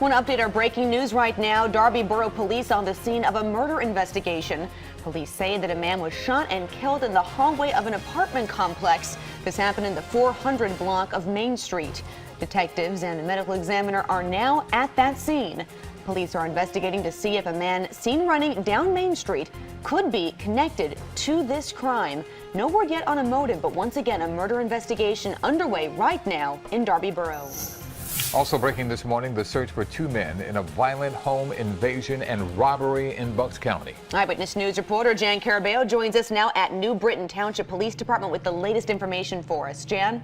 Want to update our breaking news right now. Darby Borough Police on the scene of a murder investigation. Police say that a man was shot and killed in the hallway of an apartment complex. This happened in the 400 block of Main Street. Detectives and a medical examiner are now at that scene. Police are investigating to see if a man seen running down Main Street could be connected to this crime. No word yet on a motive, but once again, a murder investigation underway right now in Darby Borough. Also breaking this morning, the search for two men in a violent home invasion and robbery in Bucks County. Eyewitness News reporter Jan Carabeo joins us now at New Britain Township Police Department with the latest information for us. Jan?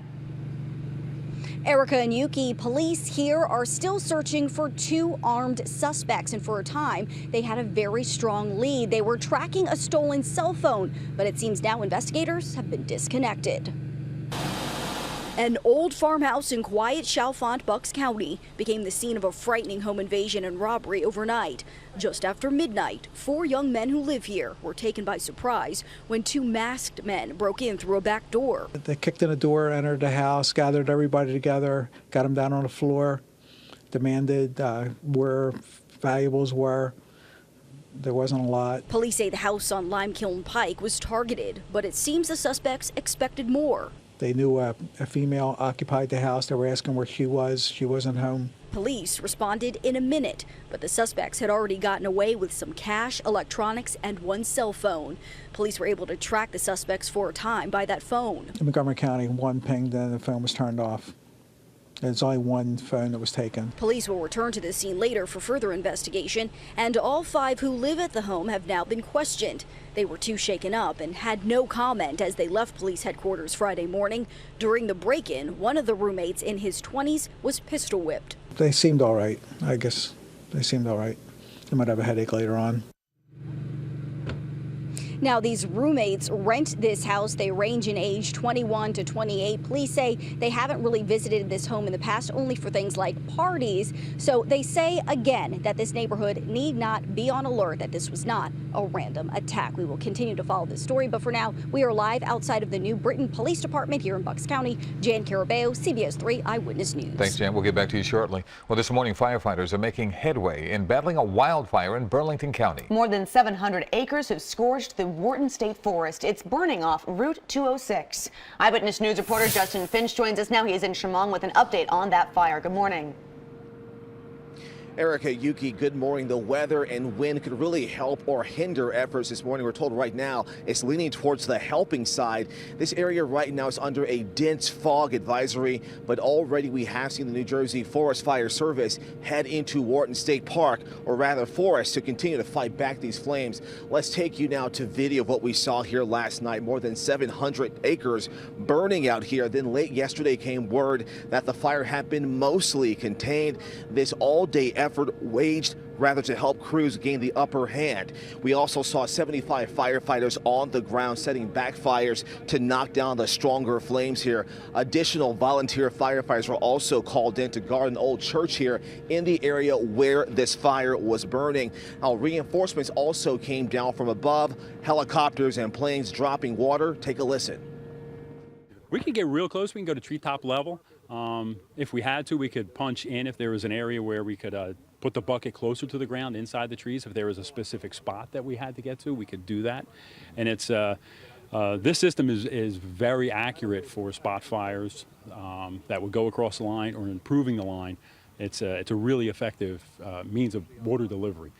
Erika and Yuki, police here are still searching for two armed suspects, and for a time they had a very strong lead. They were tracking a stolen cell phone, but it seems now investigators have been disconnected. An old farmhouse in quiet Chalfont, Bucks County became the scene of a frightening home invasion and robbery overnight. Just after midnight, four young men who live here were taken by surprise when two masked men broke in through a back door. They kicked in the door, entered the house, gathered everybody together, got them down on the floor, demanded where valuables were. There wasn't a lot. Police say the house on Limekiln Pike was targeted, but it seems the suspects expected more. They knew a female occupied the house. They were asking where she was. She wasn't home. Police responded in a minute, but the suspects had already gotten away with some cash, electronics, and one cell phone. Police were able to track the suspects for a time by that phone. In Montgomery County, one pinged and the phone was turned off. There's only one phone that was taken. Police will return to the scene later for further investigation, and all five who live at the home have now been questioned. They were too shaken up and had no comment as they left police headquarters Friday morning. During the break-in, one of the roommates in his 20s was pistol whipped. They seemed all right, I guess. They seemed all right. They might have a headache later on. Now, these roommates rent this house. They range in age 21 to 28. Police say they haven't really visited this home in the past, only for things like parties. So they say again that this neighborhood need not be on alert, that this was not a random attack. We will continue to follow this story, but for now, we are live outside of the New Britain Police Department here in Bucks County. Jan Carabeo, CBS 3 Eyewitness News. Thanks, Jan. We'll get back to you shortly. Well, this morning, firefighters are making headway in battling a wildfire in Burlington County. More than 700 acres have scorched the Wharton State Forest. It's burning off Route 206. Eyewitness News reporter Justin Finch joins us now. He is in Chemung with an update on that fire. Good morning. Erika, Yuki, good morning. The weather and wind could really help or hinder efforts this morning. We're told right now it's leaning towards the helping side. This area right now is under a dense fog advisory, but already we have seen the New Jersey Forest Fire Service head into Wharton State Park, or rather forest, to continue to fight back these flames. Let's take you now to video of what we saw here last night. More than 700 acres burning out here. Then late yesterday came word that the fire had been mostly contained. This all-day effort waged rather to help crews gain the upper hand. We also saw 75 firefighters on the ground setting back fires to knock down the stronger flames here. Additional volunteer firefighters were also called in to guard an old church here in the area where this fire was burning. Now, reinforcements also came down from above, helicopters and planes dropping water. Take a listen. We can get real close. We can go to treetop level. If we had to, we could punch in if there was an area where we could put the bucket closer to the ground inside the trees. If there was a specific spot that we had to get to, we could do that. And it's this system is very accurate for spot fires that would go across the line or improving the line. It's a really effective means of water delivery.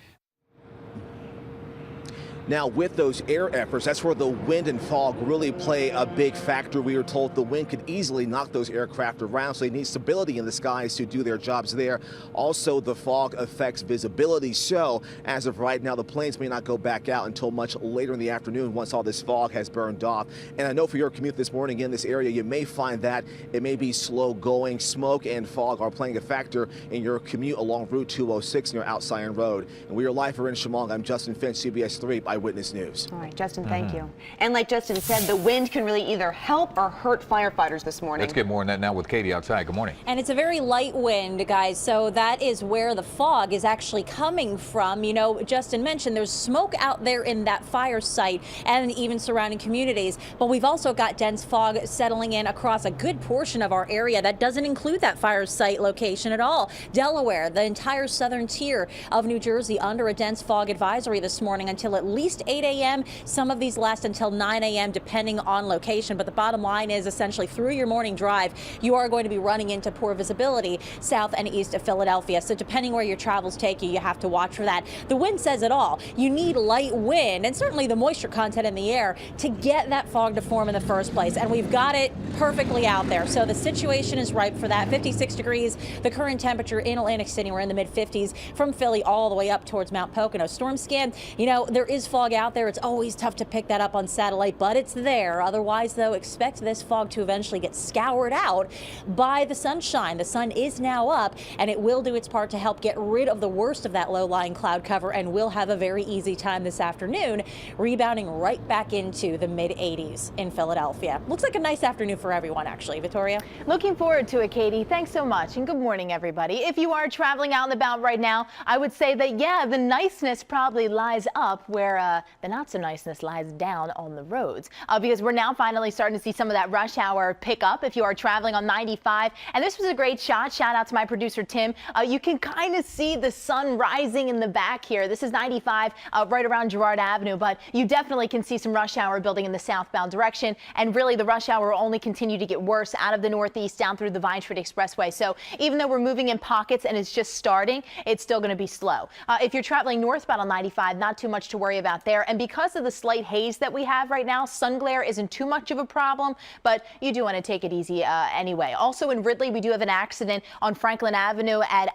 Now, with those air efforts, that's where the wind and fog really play a big factor. We were told the wind could easily knock those aircraft around, so they need stability in the skies to do their jobs there. Also, the fog affects visibility, so as of right now, the planes may not go back out until much later in the afternoon once all this fog has burned off. And I know for your commute this morning in this area, you may find that it may be slow going. Smoke and fog are playing a factor in your commute along Route 206 near Outside Road. And we are live here in Chemung. I'm Justin Finch, CBS 3 Eyewitness News. All right, Justin, thank you. And like Justin said, the wind can really either help or hurt firefighters this morning. Let's get more on that now with Katie outside. Good morning. And it's a very light wind, guys, so that is where the fog is actually coming from. You know, Justin mentioned there's smoke out there in that fire site and even surrounding communities, but we've also got dense fog settling in across a good portion of our area. That doesn't include that fire site location at all. Delaware, the entire southern tier of New Jersey under a dense fog advisory this morning until at least 8 a.m. Some of these last until 9 a.m. depending on location, but the bottom line is essentially through your morning drive, you are going to be running into poor visibility south and east of Philadelphia. So depending where your travels take you, you have to watch for that. The wind says it all. You need light wind and certainly the moisture content in the air to get that fog to form in the first place. And we've got it perfectly out there. So the situation is ripe for that. 56 degrees, the current temperature in Atlantic City. We're in the mid 50s from Philly all the way up towards Mount Pocono. Storm scan, you know, there is fog out there. It's always tough to pick that up on satellite, but it's there. Otherwise, though, expect this fog to eventually get scoured out by the sunshine. The sun is now up, and it will do its part to help get rid of the worst of that low-lying cloud cover, and we'll have a very easy time this afternoon, rebounding right back into the mid-80s in Philadelphia. Looks like a nice afternoon for everyone, actually. Victoria? Looking forward to it, Katie. Thanks so much, and good morning, everybody. If you are traveling out and about right now, I would say that, yeah, the niceness probably lies up where the not-so-niceness lies down on the roads, because we're now finally starting to see some of that rush hour pick up if you are traveling on 95. And this was a great shot. Shout out to my producer, Tim. You can kind of see the sun rising in the back here. This is 95 right around Girard Avenue, but you definitely can see some rush hour building in the southbound direction. And really, the rush hour will only continue to get worse out of the northeast down through the Vine Street Expressway. So even though we're moving in pockets and it's just starting, it's still going to be slow. If you're traveling northbound on 95, not too much to worry about there. And because of the slight haze that we have right now, sun glare isn't too much of a problem, but you do want to take it easy anyway. Also in Ridley, we do have an accident on Franklin Avenue at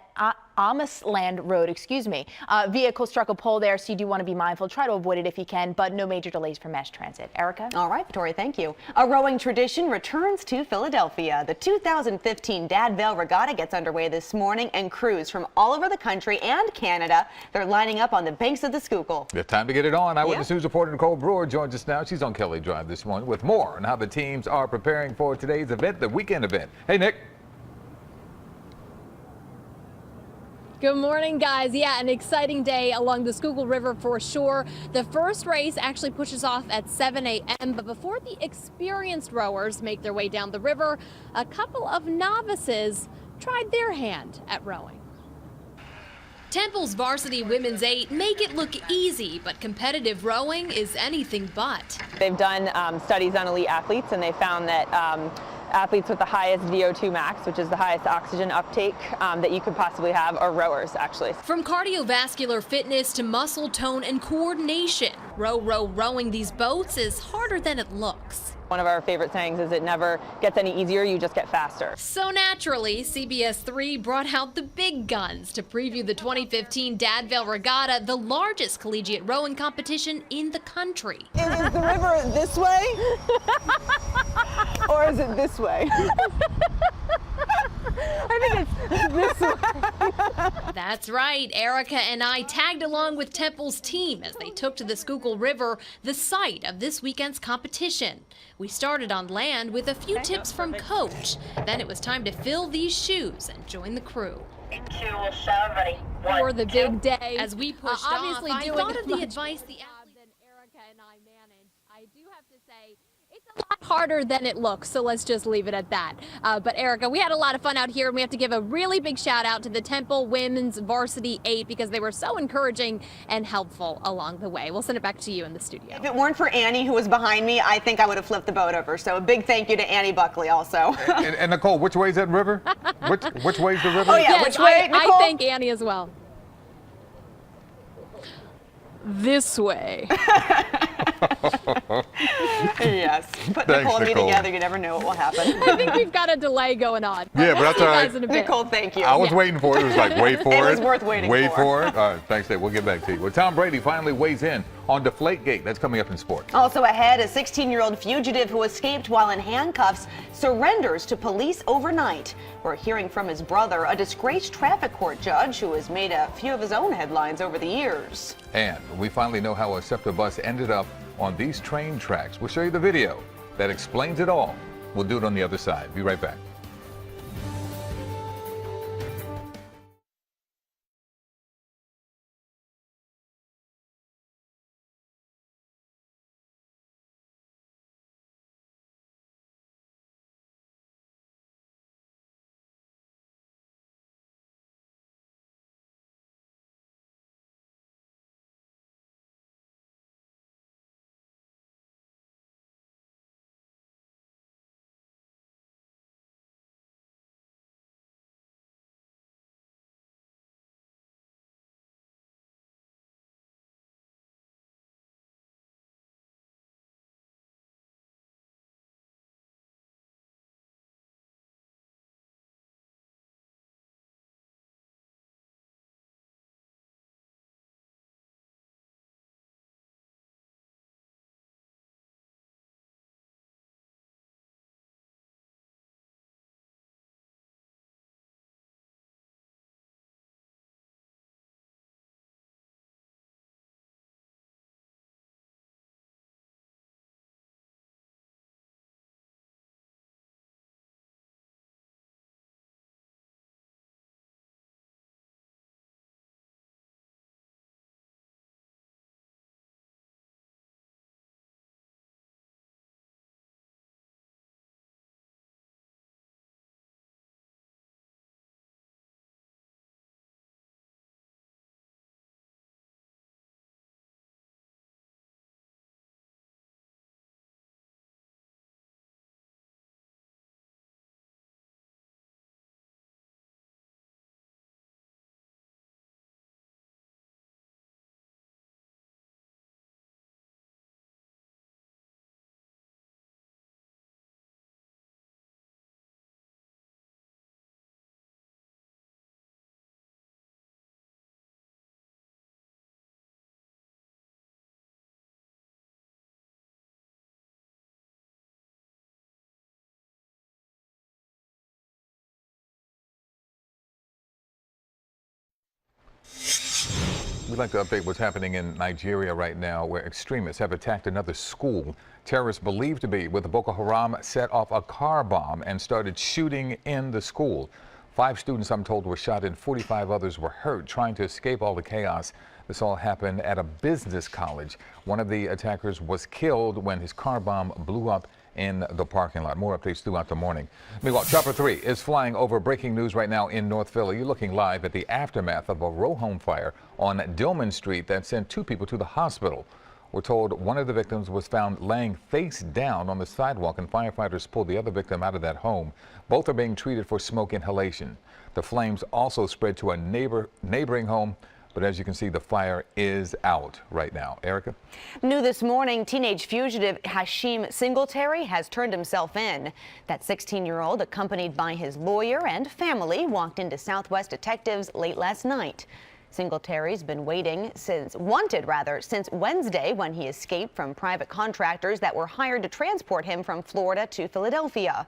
Amisland Road, vehicle struck a pole there, so you do want to be mindful. Try to avoid it if you can, but no major delays for mass transit. Erica? All right, Victoria, thank you. A rowing tradition returns to Philadelphia. The 2015 Dad Vail Regatta gets underway this morning, and crews from all over the country and Canada, they're lining up on the banks of the Schuylkill. It's time to get it on. Eyewitness News reporter Nicole Brewer joins us now. She's on Kelly Drive this morning with more on how the teams are preparing for today's event, the weekend event. Hey, Nick. Good morning, guys. Yeah, an exciting day along the Schuylkill River for sure. The first race actually pushes off at 7 a.m. But before the experienced rowers make their way down the river, a couple of novices tried their hand at rowing. Temple's varsity women's 8 make it look easy, but competitive rowing is anything but. They've done studies on elite athletes, and they found that athletes with the highest VO2 max, which is the highest oxygen uptake that you could possibly have, are rowers, actually. From cardiovascular fitness to muscle tone and coordination, rowing these boats is harder than it looks. One of our favorite sayings is it never gets any easier, you just get faster. So naturally, CBS 3 brought out the big guns to preview the 2015 Dad Vail Regatta, the largest collegiate rowing competition in the country. Is the river this way? Or is it this way? I think it's this way. That's right. Erika and I tagged along with Temple's team as they took to the Schuylkill River, the site of this weekend's competition. We started on land with a few tips from Coach. Then it was time to fill these shoes and join the crew. For the big day. As we pushed obviously off, I doing thought of the much advice the than Erika and I managed. I do have to say, it's a lot harder than it looks, so let's just leave it at that. But Erika, we had a lot of fun out here, and we have to give a really big shout out to the Temple Women's Varsity 8 because they were so encouraging and helpful along the way. We'll send it back to you in the studio. If it weren't for Annie, who was behind me, I think I would have flipped the boat over. So a big thank you to Annie Buckley also. and Nicole, which way is that river? Which way is the river? Oh, yeah, Yes, which way, Nicole? I thank Annie as well. This way. Yes. Put Thanks, Nicole and me Nicole. together, you never know what will happen. I think we've got a delay going on. Yeah, but that's all right. Nicole, thank you. I was waiting for it. It was like, wait for it. It was worth waiting Wait for. for it. All right, thanks, Dave. We'll get back to you. Well, Tom Brady finally weighs in on Deflategate. That's coming up in sports. Also ahead, a 16-year-old fugitive who escaped while in handcuffs surrenders to police overnight. We're hearing from his brother, a disgraced traffic court judge who has made a few of his own headlines over the years. And we finally know how a SEPTA bus ended up on these train tracks. We'll show you the video that explains it all. We'll do it on the other side. Be right back. We'd like to update what's happening in Nigeria right now, where extremists have attacked another school. Terrorists believed to be with the Boko Haram set off a car bomb and started shooting in the school. 5 students, I'm told, were shot and 45 others were hurt trying to escape all the chaos. This all happened at a business college. One of the attackers was killed when his car bomb blew up in the parking lot. More updates throughout the morning. Meanwhile, Chopper 3 is flying over breaking news right now in North Philly. You're looking live at the aftermath of a row home fire on Dillman Street that sent 2 people to the hospital. We're told one of the victims was found laying face down on the sidewalk, and firefighters pulled the other victim out of that home. Both are being treated for smoke inhalation. The flames also spread to a neighboring home. But as you can see, the fire is out right now. Erika? New this morning, teenage fugitive Hashim Singletary has turned himself in. That 16-year-old, accompanied by his lawyer and family, walked into Southwest detectives late last night. Singletary's been wanted since Wednesday, when he escaped from private contractors that were hired to transport him from Florida to Philadelphia.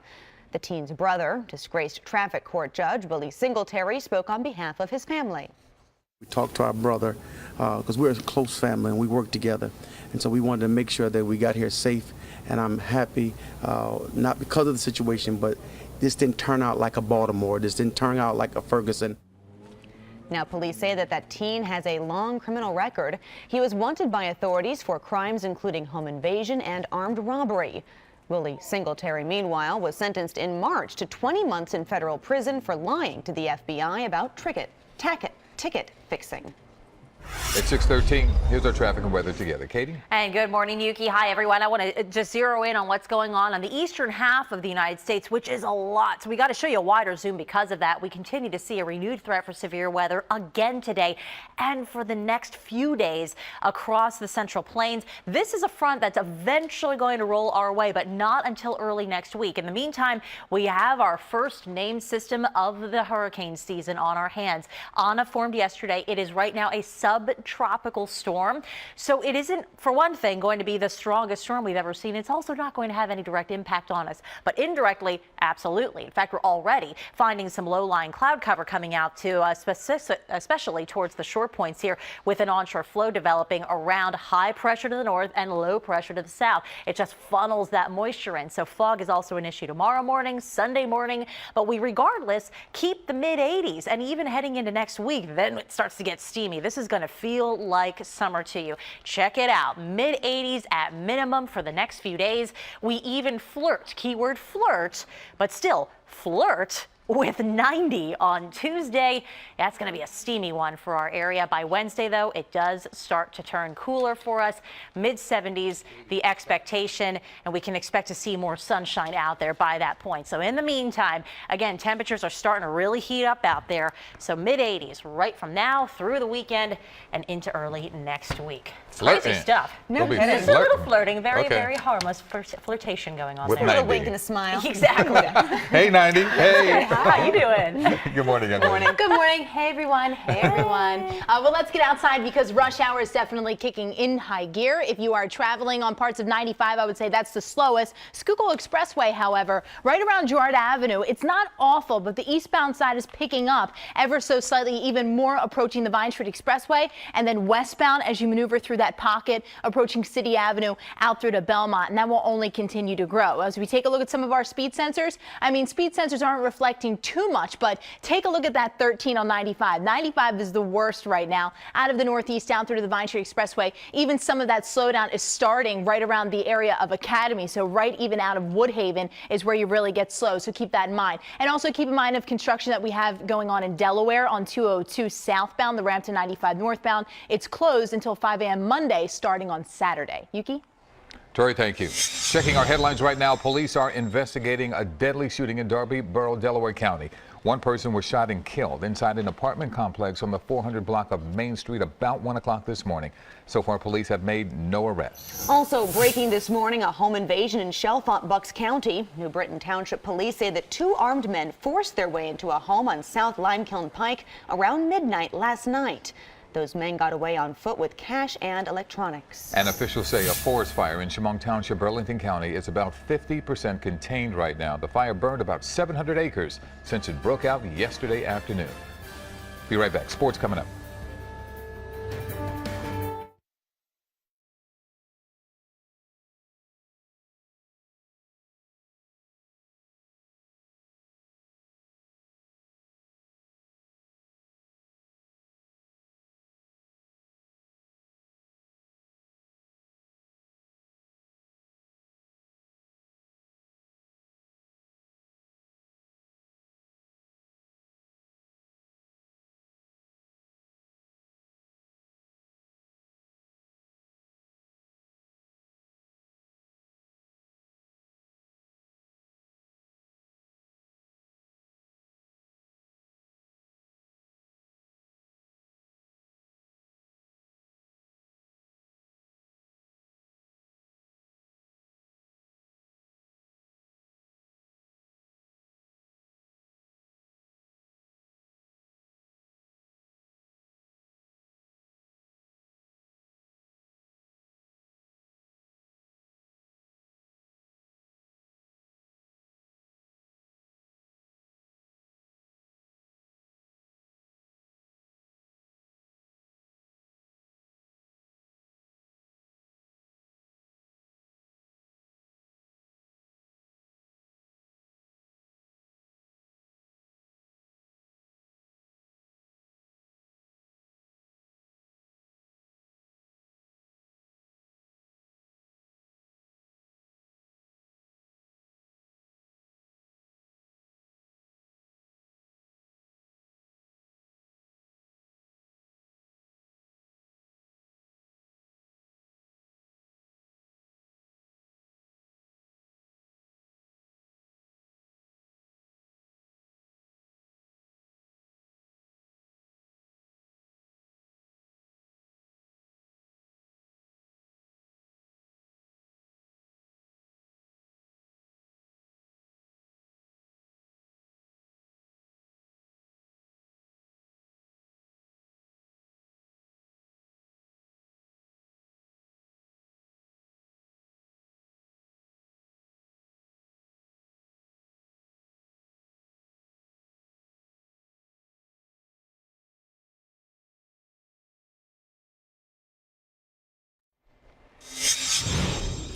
The teen's brother, disgraced traffic court judge Willie Singletary, spoke on behalf of his family. We talked to our brother because we're a close family and we work together. And so we wanted to make sure that we got here safe. And I'm happy, not because of the situation, but this didn't turn out like a Baltimore. This didn't turn out like a Ferguson. Now, police say that teen has a long criminal record. He was wanted by authorities for crimes including home invasion and armed robbery. Willie Singletary, meanwhile, was sentenced in March to 20 months in federal prison for lying to the FBI about ticket fixing. It's 6:13. Here's our traffic and weather together. Katie? And good morning, Yuki. Hi, everyone. I want to just zero in on what's going on the eastern half of the United States, which is a lot. So we got to show you a wider zoom because of that. We continue to see a renewed threat for severe weather again today and for the next few days across the Central Plains. This is a front that's eventually going to roll our way, but not until early next week. In the meantime, we have our first named system of the hurricane season on our hands. Ana formed yesterday. It is right now a subtropical storm. So it isn't, for one thing, going to be the strongest storm we've ever seen. It's also not going to have any direct impact on us, but indirectly, absolutely. In fact, we're already finding some low-lying cloud cover coming out to us, especially towards the shore points here, with an onshore flow developing around high pressure to the north and low pressure to the south. It just funnels that moisture in. So fog is also an issue tomorrow morning, Sunday morning, but we regardless keep the mid-80s, and even heading into next week, then it starts to get steamy. This is going to feel like summer to you. Check it out. Mid-80s at minimum for the next few days. We even flirt, keyword flirt, but still flirt with 90 on Tuesday. That's going to be a steamy one for our area. By Wednesday, though, it does start to turn cooler for us. Mid-70s, the expectation, and we can expect to see more sunshine out there by that point. So in the meantime, again, temperatures are starting to really heat up out there. So mid-80s right from now through the weekend and into early next week. Flirting. Crazy stuff. No kidding. Just a little flirting, very, Okay. very harmless flirtation going on With there. 90. A wink and a smile. Exactly. Hey, 90. Hey. How you doing? Good morning, young lady. Good morning. Hey, everyone. Hey, everyone. Well, let's get outside because rush hour is definitely kicking in high gear. If you are traveling on parts of 95, I would say that's the slowest. Schuylkill Expressway, however, right around Girard Avenue, it's not awful, but the eastbound side is picking up ever so slightly, even more approaching the Vine Street Expressway, and then westbound as you maneuver through that pocket approaching City Avenue out through to Belmont, and that will only continue to grow. As we take a look at some of our speed sensors, I mean, speed sensors aren't reflecting too much, but take a look at that 13 on 95. 95 is the worst right now out of the northeast down through to the Vine Street Expressway. Even some of that slowdown is starting right around the area of Academy, so right even out of Woodhaven is where you really get slow, so keep that in mind. And also keep in mind of construction that we have going on in Delaware on 202 southbound, the ramp to 95 northbound. It's closed until 5 a.m. Monday, starting on Saturday. Yuki? Tori, thank you. Checking our headlines right now, police are investigating a deadly shooting in Darby Borough, Delaware County. One person was shot and killed inside an apartment complex on the 400 block of Main Street about 1 o'clock this morning. So far, police have made no arrests. Also breaking this morning, a home invasion in Chalfont, Bucks County. New Britain Township police say that 2 armed men forced their way into a home on South Limekiln Pike around midnight last night. Those men got away on foot with cash and electronics. And officials say a forest fire in Chemung Township, Burlington County is about 50% contained right now. The fire burned about 700 acres since it broke out yesterday afternoon. Be right back. Sports coming up.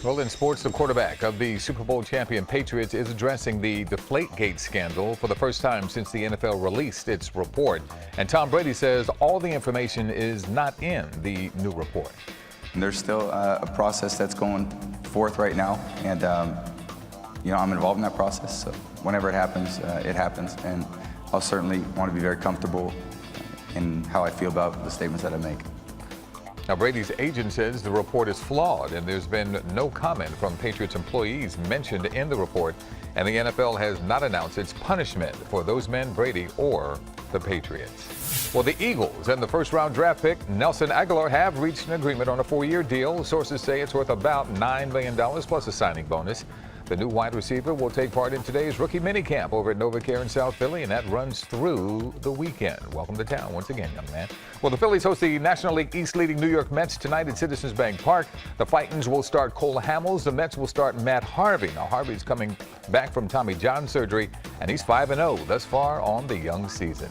Well, in sports, the quarterback of the Super Bowl champion Patriots is addressing the Deflategate scandal for the first time since the NFL released its report. And Tom Brady says all the information is not in the new report. There's still a process that's going forth right now, and I'm involved in that process. So whenever it happens, and I'll certainly want to be very comfortable in how I feel about the statements that I make. Now, Brady's agent says the report is flawed, and there's been no comment from Patriots employees mentioned in the report, and the NFL has not announced its punishment for those men, Brady or the Patriots. Well, the Eagles and the first-round draft pick, Nelson Aguilar, have reached an agreement on a 4-year deal. Sources say it's worth about $9 million plus a signing bonus. The new wide receiver will take part in today's rookie minicamp over at NovaCare in South Philly, and that runs through the weekend. Welcome to town once again, young man. Well, the Phillies host the National League East leading New York Mets tonight at Citizens Bank Park. The Fightins will start Cole Hamels. The Mets will start Matt Harvey. Now, Harvey's coming back from Tommy John surgery, and he's 5-0 thus far on the young season.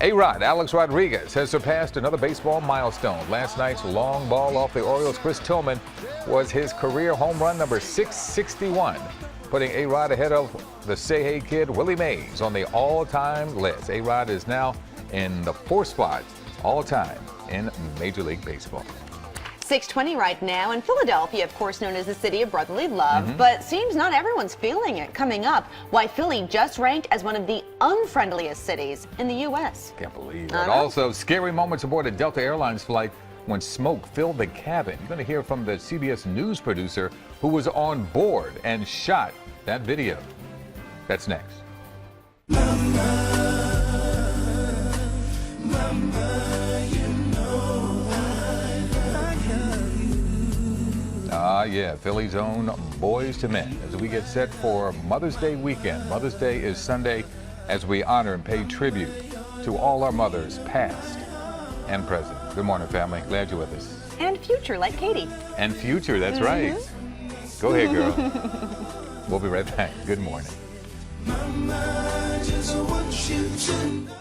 A-Rod, Alex Rodriguez, has surpassed another baseball milestone. Last night's long ball off the Orioles' Chris Tillman was his career home run number 661, putting A-Rod ahead of the Say Hey kid Willie Mays on the all-time list. A-Rod is now in the 4th spot all-time in Major League Baseball. 6:20 right now in Philadelphia, of course known as the city of brotherly love, but seems not everyone's feeling it. Coming up, why Philly just ranked as one of the unfriendliest cities in the U.S. Can't believe it. Also, scary moments aboard a Delta Airlines flight when smoke filled the cabin. You're going to hear from the CBS News producer who was on board and shot that video. That's next. Yeah, Philly's own Boys to Men as we get set for Mother's Day weekend. Mother's Day is Sunday as we honor and pay tribute to all our mothers, past and present. Good morning, family. Glad you're with us. And future, like Katie. And future, that's right. Go ahead, girl. We'll be right back. Good morning. Mama, just want you to know.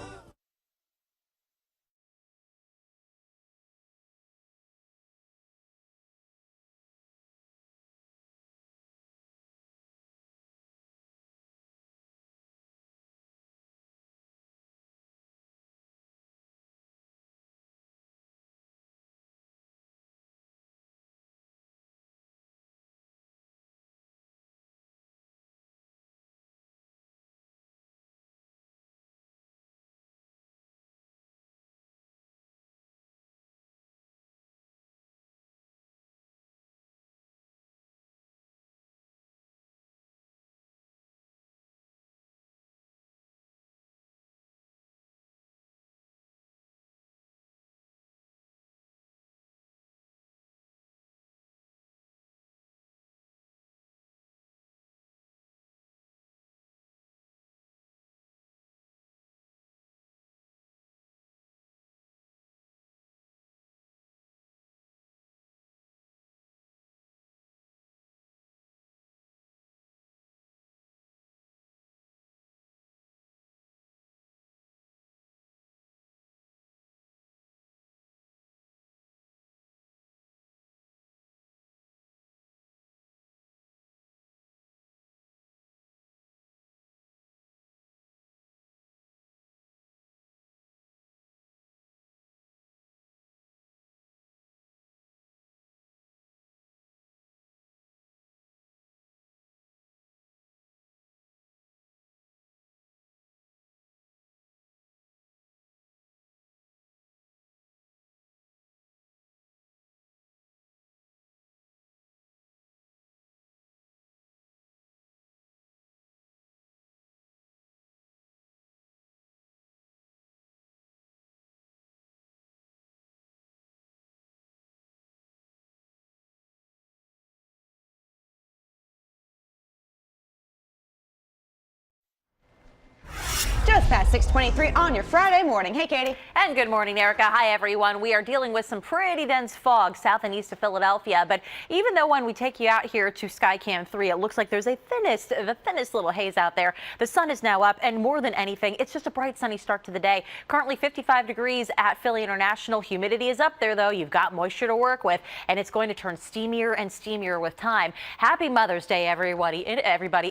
Just past 6:23 on your Friday morning. Hey, Katie. And good morning, Erica. Hi, everyone. We are dealing with some pretty dense fog south and east of Philadelphia. But even though when we take you out here to Skycam 3, it looks like there's the thinnest little haze out there. The sun is now up, and more than anything, it's just a bright, sunny start to the day. Currently 55 degrees at Philly International. Humidity is up there, though. You've got moisture to work with, and it's going to turn steamier and steamier with time. Happy Mother's Day, everybody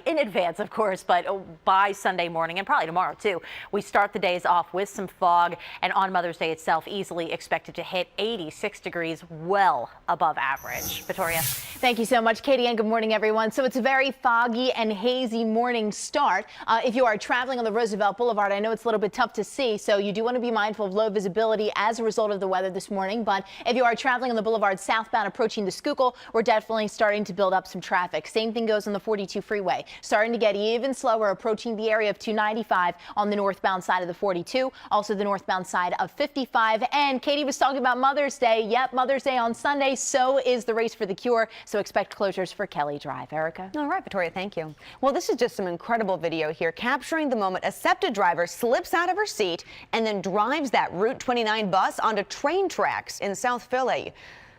in advance, of course, but by Sunday morning and probably tomorrow, too. We start the days off with some fog, and on Mother's Day itself, easily expected to hit 86 degrees, well above average. Victoria. Thank you so much, Katie, and good morning, everyone. So it's a very foggy and hazy morning start. If you are traveling on the Roosevelt Boulevard, I know it's a little bit tough to see, so you do want to be mindful of low visibility as a result of the weather this morning. But if you are traveling on the boulevard southbound approaching the Schuylkill, we're definitely starting to build up some traffic. Same thing goes on the 42 freeway. Starting to get even slower approaching the area of 295 on the northbound side of the 42, also the northbound side of 55. And Katie was talking about Mother's Day. Yep, Mother's Day on Sunday. So is the Race for the Cure. So expect closures for Kelly Drive. Erica. All right, Victoria, thank you. Well, this is just some incredible video here capturing the moment a SEPTA driver slips out of her seat and then drives that Route 29 bus onto train tracks in South Philly.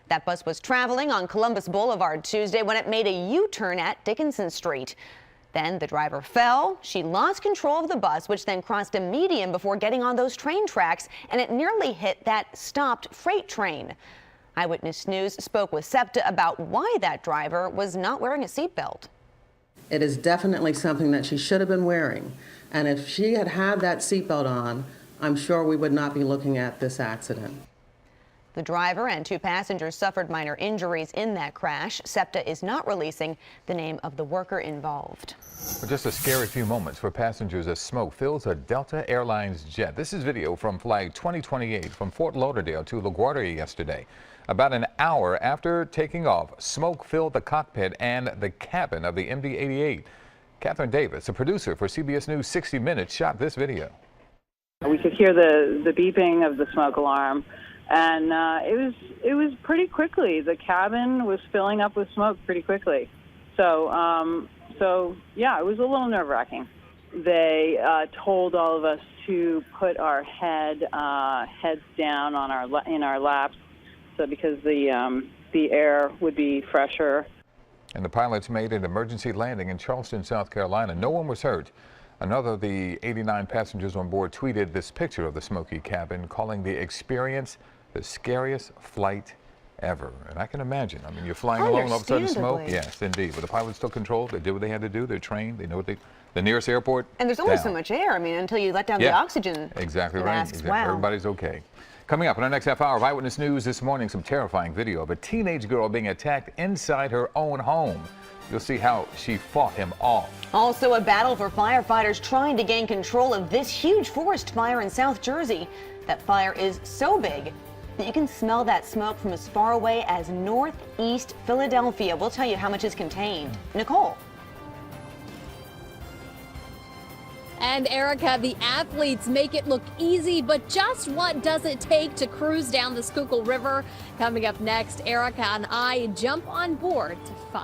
That bus was traveling on Columbus Boulevard Tuesday when it made a U-turn at Dickinson Street. Then the driver fell. She lost control of the bus, which then crossed a median before getting on those train tracks, and it nearly hit that stopped freight train. Eyewitness News spoke with SEPTA about why that driver was not wearing a seatbelt. It is definitely something that she should have been wearing. And if she had had that seatbelt on, I'm sure we would not be looking at this accident. The driver and two passengers suffered minor injuries in that crash. SEPTA is not releasing the name of the worker involved. Just a scary few moments for passengers as smoke fills a Delta Airlines jet. This is video from Flight 2028 from Fort Lauderdale to LaGuardia yesterday. About an hour after taking off, smoke filled the cockpit and the cabin of the MD-88. Catherine Davis, a producer for CBS News 60 Minutes, shot this video. We could hear the beeping of the smoke alarm. And it was pretty quickly. The cabin was filling up with smoke pretty quickly. So yeah, it was a little nerve-wracking. They told all of us to put our heads down on in our laps, so because the air would be fresher. And the pilots made an emergency landing in Charleston, South Carolina. No one was hurt. Another of the 89 passengers on board tweeted this picture of the smoky cabin, calling the experience the scariest flight ever. And I can imagine. I mean, you're flying alone, all of a sudden smoke. Yes, indeed. But the pilots took control. They did what they had to do. They're trained. They know what the nearest airport. And there's only so much air. I mean, until you let down the oxygen. Exactly right. Masks. Exactly. Wow. Everybody's okay. Coming up in our next half hour of Eyewitness News this morning, some terrifying video of a teenage girl being attacked inside her own home. You'll see how she fought him off. Also, a battle for firefighters trying to gain control of this huge forest fire in South Jersey. That fire is so big that you can smell that smoke from as far away as northeast Philadelphia. We'll tell you how much is contained. Nicole. And Erica, the athletes make it look easy, but just what does it take to cruise down the Schuylkill River? Coming up next, Erica and I jump on board to find